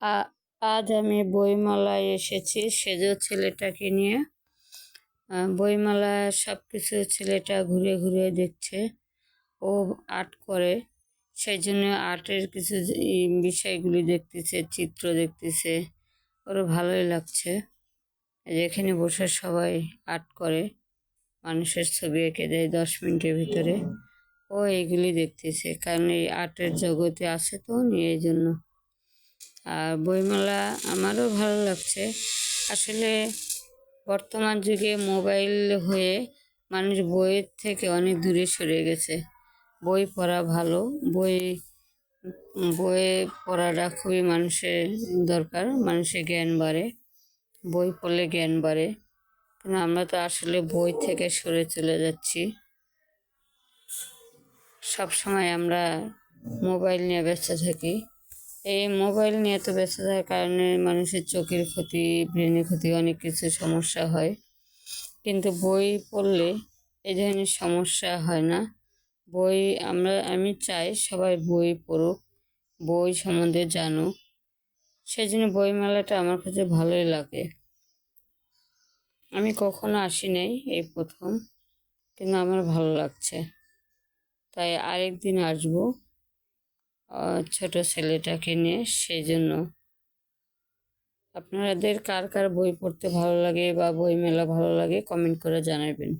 আ- আজ আমি বইমেলায় এসেছি সেজো ছেলেটাকে নিয়ে। বইমেলা সবকিছু ছেলেটা ঘুরে ঘুরে দেখছে। ও আর্ট করে, সেই জন্য আর্টের কিছু বিষয়গুলি দেখতেছে, চিত্র দেখতেছে। ওর ভালোই লাগছে। এই যে এখানে বসে সবাই আর্ট করে, মানুষের ছবি এঁকে দেয় 10 মিনিটের ভিতরে। ও এইগুলি দেখতেছে, কারণ এই আর্টের জগতে আছে তো এই জন্য। আর বইমেলা আমারও ভালো লাগছে। আসলে বর্তমান যুগে মোবাইল হয়ে মানুষ বইয়ের থেকে অনেক দূরে সরে গেছে। বই পড়া ভালো। বই বইয়ে পড়াটা খুবই মানুষের দরকার, মানুষের জ্ঞান বাড়ে। বই পড়লে জ্ঞান বাড়ে, কিন্তু আমরা তো আসলে বই থেকে সরে চলে যাচ্ছি। সব সময় আমরা মোবাইল নিয়ে ব্যস্ত থাকি। এই মোবাইল নিয়ে তো ব্যস্ত থাকার কারণে মানুষের চোখের ক্ষতি, ব্রেনের ক্ষতি, অনেক কিছু সমস্যা হয়। কিন্তু বই পড়লে এই ধরনের সমস্যা হয় না। বই আমি চাই সবাই বই পড়ুক, বই সম্বন্ধে জানুক। সেই জন্য বইমেলাটা আমার কাছে ভালোই লাগে। আমি কখনো আসি নাই, এই প্রথম, কিন্তু আমার ভালো লাগছে। তাই আরেকদিন আসবো ছোট ছেলেটাকে নিয়ে। সেই জন্য আপনাদের কার কার বই পড়তে ভালো লাগে বা বই মেলা ভালো লাগে কমেন্ট করে জানাবেন।